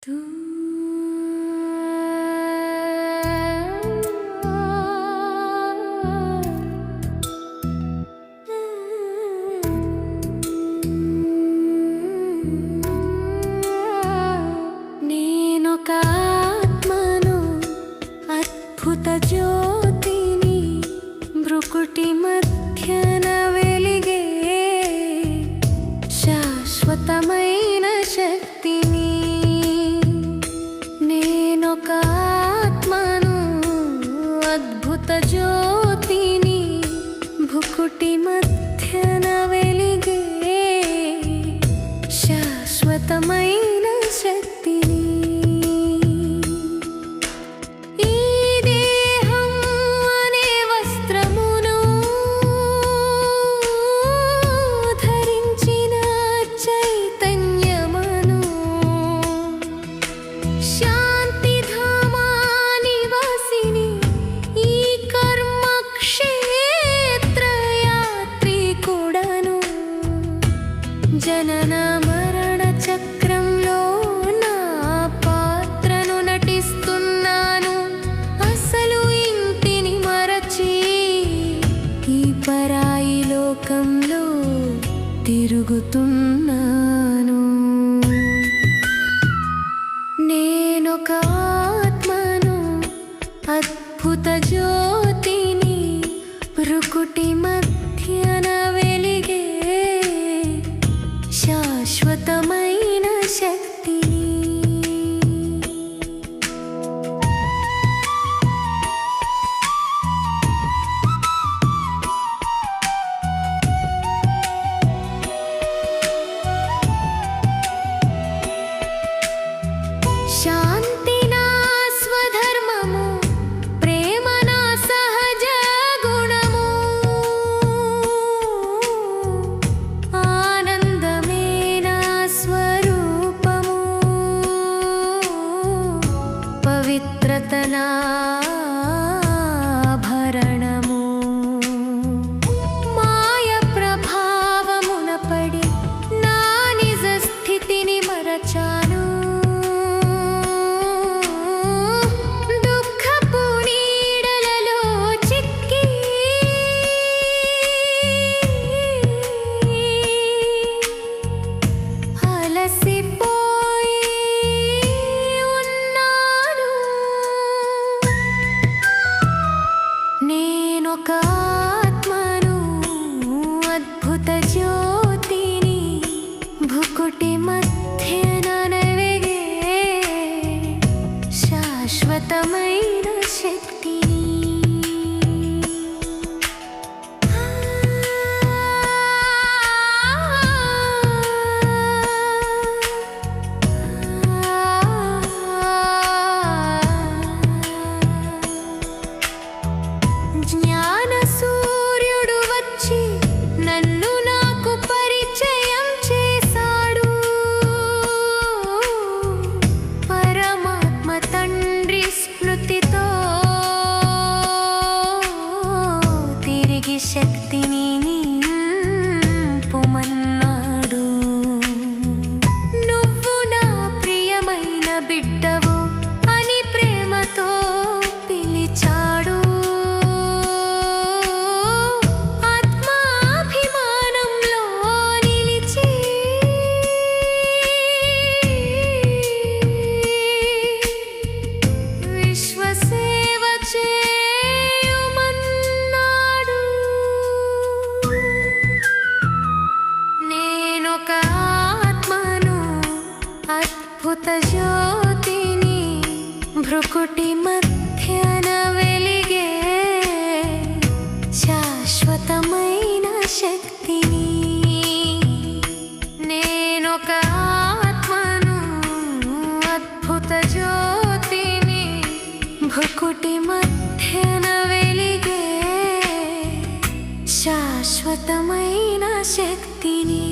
నేనొక ఆత్మను, అద్భుత జ్యోతిని, భృకుటి మధ్యన వెలిగే శాశ్వతమైన శక్తిని. నేనొక ఆత్మను, అద్భుత జ్యోతిని, భృకుటి మధ్యన వెలిగే శాశ్వతమైన శక్తిని. ఈ దేహం అనే వస్త్రమును ధరించిన చైతన్యమను, శాంతిధామానివాసిని, ఈ కర్మక్షేత్ర యాత్రికుడను. జనన మరణ చక్రంలో నా పాత్రను నటిస్తున్నాను. అసలు ఇంటిని మరచి ఈ పరాయి లోకంలో తిరుగుతున్నాను. నేనొక ఆత్మను, అద్భుత జ్యోతిని, భృకుటి మధ్యన వెలిగే శాశ్వతమైన శక్తిని. శాంతి నా స్వధర్మము, ప్రేమ నా సహజ గుణము, ఆనందమే నా స్వరూపము, పవిత్రత నా ఆభరణము. మాయ ప్రభావమున పడి నా నిజ స్థితిని మరచాను. దుఃఖపు నీడలలో చిక్కి అలసిపోయి ఉన్నాను. నేనొక ఆత్మను, అద్భుత జ్యోతిని, భృకుటి మధ్యన వెలిగే శాశ్వతమైన శక్తిని. జ్ఞాన సూర్యుడు వచ్చి నన్ను నాకు పరిచయం చేశాడు. పరమాత్మ తండ్రి స్మృతితో తిరిగి శక్తిని నింపుమన్నాడు. నువ్వు నా ప్రియమైన బిడ్డవు అని ప్రేమతో పిలిచాడు. ఆత్మాభిమానంలో నిలిచి విశ్వసేవ చేయమన్నాడు. నేనొక ఆత్మను, అద్భుత జ్యోతిని, భృకుటి మధ్యన వెలిగే శాశ్వతమైన శక్తిని. నేనొక ఆత్మను, అద్భుత జ్యోతిని, భృకుటి మధ్యన వెలిగే శాశ్వతమైన శక్తిని.